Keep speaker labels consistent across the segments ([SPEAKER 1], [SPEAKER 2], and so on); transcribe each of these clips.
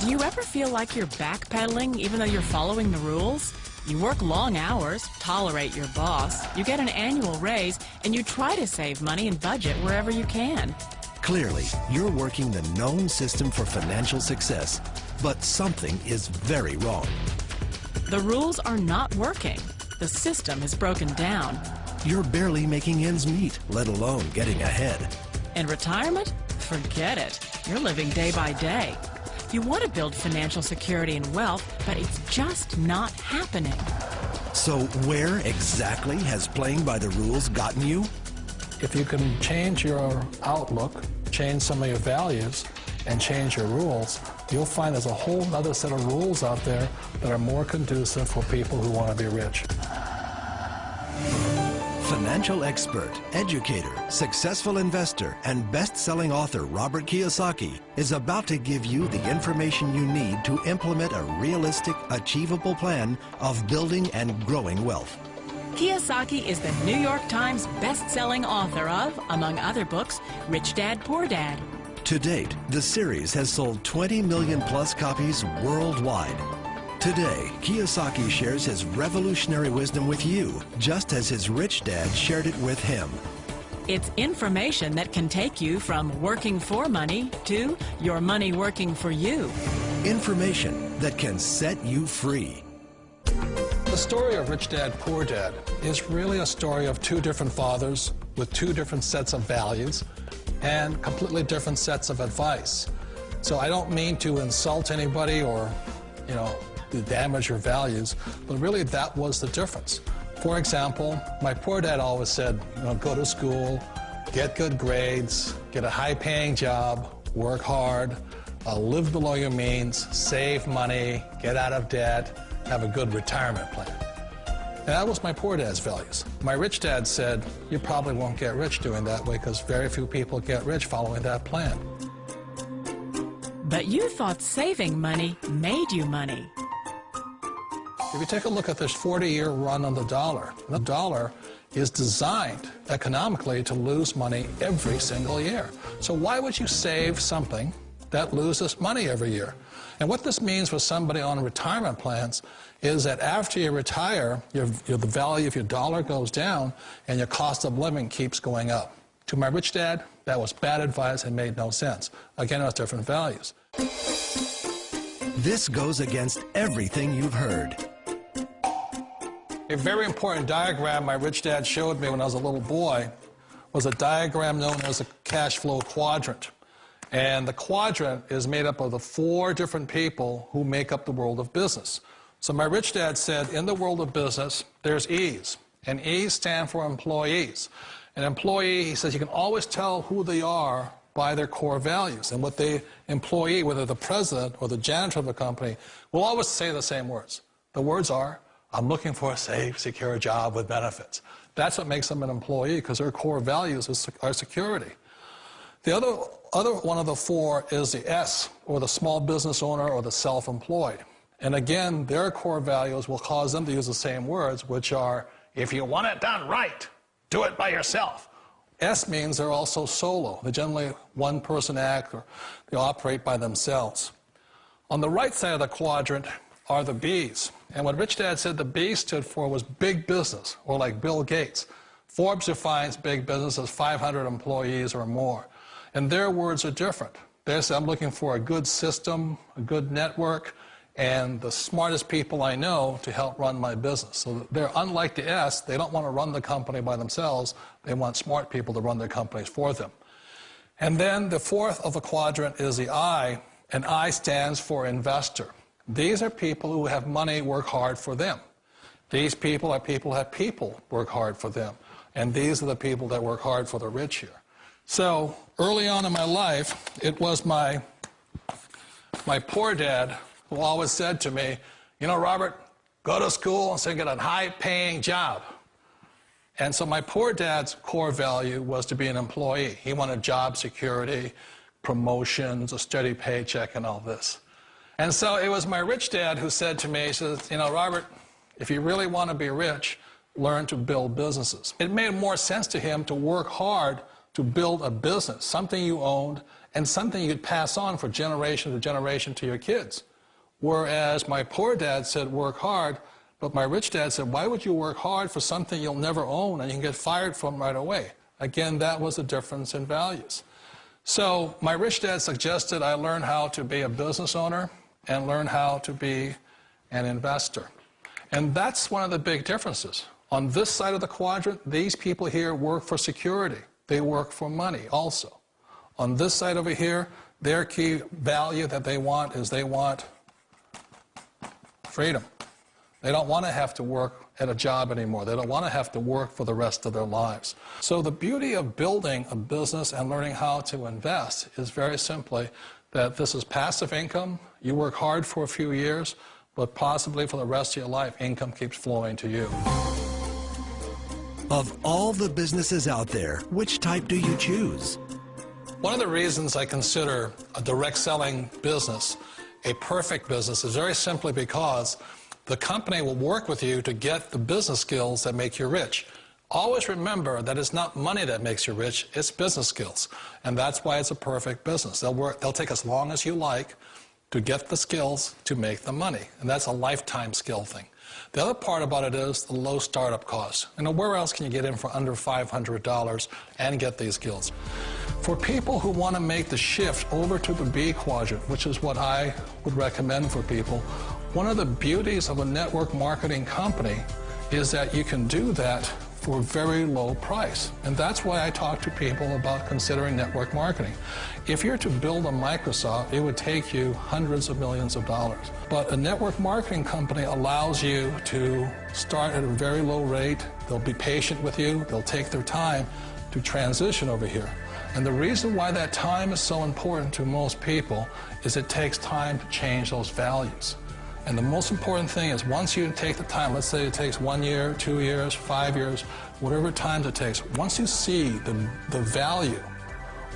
[SPEAKER 1] Do you ever feel like you're backpedaling even though you're following the rules? You work long hours, tolerate your boss, you get an annual raise, and you try to save money and budget wherever you can.
[SPEAKER 2] Clearly, you're working the known system for financial success, but something is very wrong.
[SPEAKER 1] The rules are not working. The system is broken down.
[SPEAKER 2] You're barely making ends meet, let alone getting ahead.
[SPEAKER 1] And retirement? Forget it. You're living day by day. You want to build financial security and wealth, but it's just not happening.
[SPEAKER 2] So where exactly has playing by the rules gotten you?
[SPEAKER 3] If you can change your outlook, change some of your values, and change your rules, you'll find there's a whole other set of rules out there that are more conducive for people who want to be rich.
[SPEAKER 2] Financial expert, educator, successful investor, and best-selling author Robert Kiyosaky is about to give you the information you need to implement a realistic, achievable plan of building and growing wealth.
[SPEAKER 1] Kiyosaky is the New York Times best-selling author of, among other books, Rich Dad, Poor Dad.
[SPEAKER 2] To date, the series has sold 20 million plus copies worldwide. Today, Kiyosaky shares his revolutionary wisdom with you, just as his rich dad shared it with him.
[SPEAKER 1] It's information that can take you from working for money to your money working for you.
[SPEAKER 2] Information that can set you free.
[SPEAKER 3] The story of Rich Dad, Poor Dad is really a story of two different fathers with two different sets of values and completely different sets of advice. So I don't mean to insult anybody or, to damage your values, but really that was the difference. For example, my poor dad always said, go to school, get good grades, get a high-paying job, work hard, live below your means, save money, get out of debt, have a good retirement plan. And that was my poor dad's values. My rich dad said, you probably won't get rich doing that way because very few people get rich following that plan.
[SPEAKER 1] But you thought saving money made you money.
[SPEAKER 3] If you take a look at this 40-year run on the dollar is designed economically to lose money every single year. So why would you save something that loses money every year? And what this means for somebody on retirement plans is that after you retire, the value of your dollar goes down and your cost of living keeps going up. To my rich dad, that was bad advice and made no sense. Again, it was different values.
[SPEAKER 2] This goes against everything you've heard.
[SPEAKER 3] A very important diagram my rich dad showed me when I was a little boy was a diagram known as a cash flow quadrant. And the quadrant is made up of the 4 different people who make up the world of business. So my rich dad said, in the world of business, there's E's. And E's stand for employees. An employee, he says, you can always tell who they are by their core values. And what the employee, whether the president or the janitor of the company, will always say the same words. The words are, I'm looking for a safe, secure job with benefits. That's what makes them an employee, because their core values are security. The other one of the 4 is the S, or the small business owner or the self-employed. And again, their core values will cause them to use the same words, which are, if you want it done right, do it by yourself. S means they're also solo. They're generally one-person act, or they operate by themselves. On the right side of the quadrant are the B's. And what Rich Dad said the B stood for was big business, or like Bill Gates. Forbes defines big business as 500 employees or more. And their words are different. They say, I'm looking for a good system, a good network, and the smartest people I know to help run my business. So they're unlike the S. They don't want to run the company by themselves. They want smart people to run their companies for them. And then the 4th of the quadrant is the I, and I stands for investor. These are people who have money work hard for them. These people are people who have people work hard for them. And these are the people that work hard for the rich here. So early on in my life, it was my poor dad who always said to me, Robert, go to school and so get a high-paying job. And so my poor dad's core value was to be an employee. He wanted job security, promotions, a steady paycheck, and all this. And so it was my rich dad who said to me, he says, Robert, if you really want to be rich, learn to build businesses. It made more sense to him to work hard to build a business, something you owned, and something you could pass on for generation to generation to your kids. Whereas my poor dad said, work hard, but my rich dad said, why would you work hard for something you'll never own and you can get fired from right away? Again, that was the difference in values. So my rich dad suggested I learn how to be a business owner and learn how to be an investor. And that's one of the big differences. On this side of the quadrant, these people here work for security. They work for money also. On this side over here, their key value that they want is they want freedom. They don't want to have to work at a job anymore. They don't want to have to work for the rest of their lives. So the beauty of building a business and learning how to invest is very simply that this is passive income. You work hard for a few years, but possibly for the rest of your life, income keeps flowing to you.
[SPEAKER 2] Of all the businesses out there, which type do you choose?
[SPEAKER 3] One of the reasons I consider a direct selling business a perfect business is very simply because the company will work with you to get the business skills that make you rich. Always remember that it's not money that makes you rich, it's business skills. And that's why it's a perfect business. They'll take as long as you like to get the skills to make the money. And that's a lifetime skill thing. The other part about it is the low startup costs. You know, where else can you get in for under $500 and get these skills? For people who want to make the shift over to the B quadrant, which is what I would recommend for people, one of the beauties of a network marketing company is that you can do that for a very low price. And that's why I talk to people about considering network marketing. If you're to build a Microsoft, it would take you hundreds of millions of dollars. But a network marketing company allows you to start at a very low rate. They'll be patient with you. They'll take their time to transition over here. And the reason why that time is so important to most people is it takes time to change those values. And the most important thing is once you take the time, let's say it takes 1 year, 2 years, 5 years, whatever time it takes, once you see the value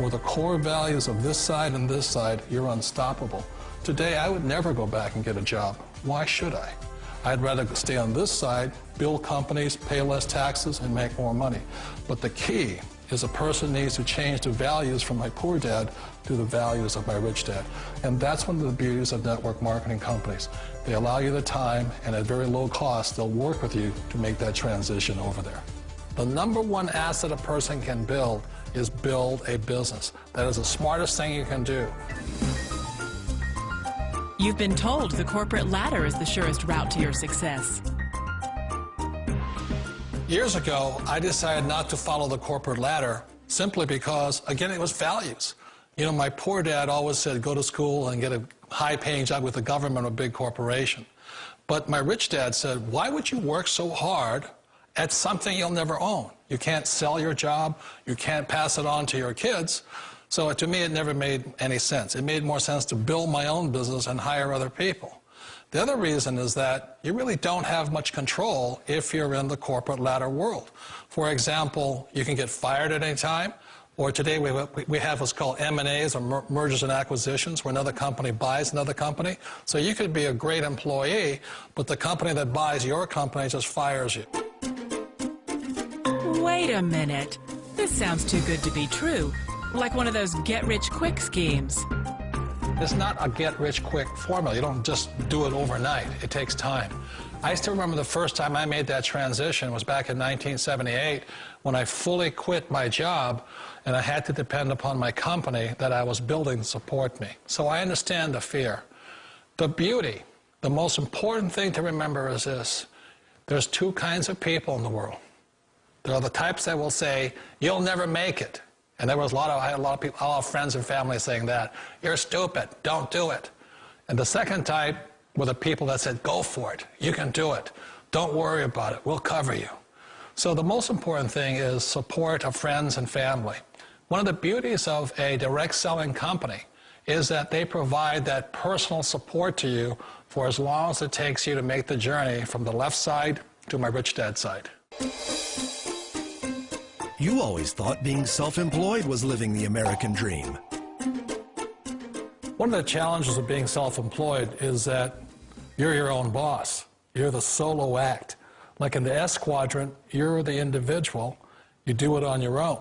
[SPEAKER 3] or the core values of this side and this side, you're unstoppable. Today, I would never go back and get a job. Why should I? I'd rather stay on this side, build companies, pay less taxes, and make more money. But the key is a person needs to change the values from my poor dad to the values of my rich dad. And that's one of the beauties of network marketing companies. They allow you the time, and at very low cost, they'll work with you to make that transition over there. The number one asset a person can build is build a business. That is the smartest thing you can do.
[SPEAKER 1] You've been told the corporate ladder is the surest route to your success.
[SPEAKER 3] Years ago, I decided not to follow the corporate ladder simply because, again, it was values. You know, my poor dad always said, go to school and get a high-paying job with the government or a big corporation. But my rich dad said, why would you work so hard at something you'll never own? You can't sell your job. You can't pass it on to your kids. So to me, it never made any sense. It made more sense to build my own business and hire other people. The other reason is that you really don't have much control if you're in the corporate ladder world. For example, you can get fired at any time, or today we have what's called M&As, or mergers and acquisitions, where another company buys another company. So you could be a great employee, but the company that buys your company just fires you.
[SPEAKER 1] Wait a minute. This sounds too good to be true. Like one of those get-rich-quick schemes.
[SPEAKER 3] It's not a get-rich-quick formula. You don't just do it overnight. It takes time. I still remember the first time I made that transition was back in 1978 when I fully quit my job and I had to depend upon my company that I was building to support me. So I understand the fear. The beauty, the most important thing to remember is this. There's two kinds of people in the world. There are the types that will say, you'll never make it. And I had a lot of people, a lot of friends and family saying that. You're stupid, don't do it. And the second type were the people that said, go for it, you can do it. Don't worry about it, we'll cover you. So the most important thing is support of friends and family. One of the beauties of a direct selling company is that they provide that personal support to you for as long as it takes you to make the journey from the left side to my rich dad's side.
[SPEAKER 2] You always thought being self-employed was living the American dream.
[SPEAKER 3] One of the challenges of being self-employed is that you're your own boss. You're the solo act. Like in the S quadrant, you're the individual. You do it on your own.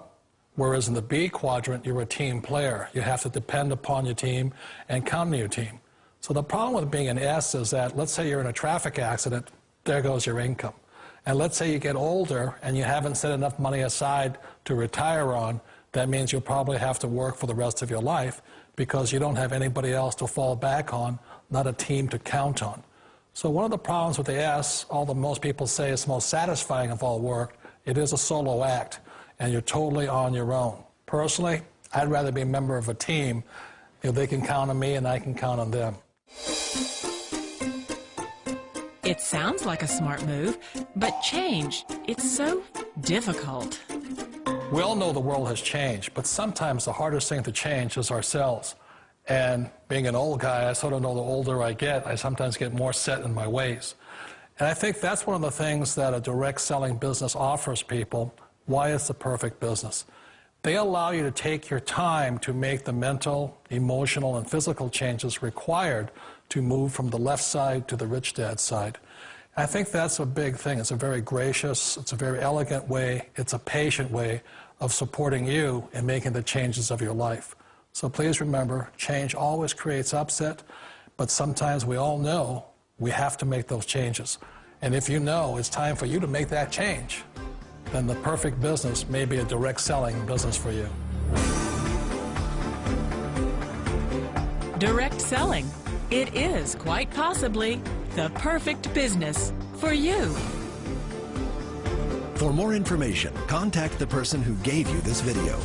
[SPEAKER 3] Whereas in the B quadrant, you're a team player. You have to depend upon your team and count on your team. So the problem with being an S is that, let's say you're in a traffic accident, there goes your income. And let's say you get older and you haven't set enough money aside to retire on, that means you'll probably have to work for the rest of your life because you don't have anybody else to fall back on, not a team to count on. So one of the problems with the S, although most people say it's the most satisfying of all work, it is a solo act, and you're totally on your own. Personally, I'd rather be a member of a team if they can count on me and I can count on them.
[SPEAKER 1] It sounds like a smart move, but change, it's so difficult.
[SPEAKER 3] We all know the world has changed, but sometimes the hardest thing to change is ourselves. And being an old guy, I sort of know the older I get, I sometimes get more set in my ways. And I think that's one of the things that a direct selling business offers people, why it's the perfect business. They allow you to take your time to make the mental, emotional, and physical changes required to move from the left side to the rich dad side. I think that's a big thing. It's a very gracious, it's a very elegant way, it's a patient way of supporting you in making the changes of your life. So please remember, change always creates upset, but sometimes we all know we have to make those changes. And if you know it's time for you to make that change, then the perfect business may be a direct selling business for you.
[SPEAKER 1] Direct selling. It is quite possibly the perfect business for you.
[SPEAKER 2] For more information, contact the person who gave you this video.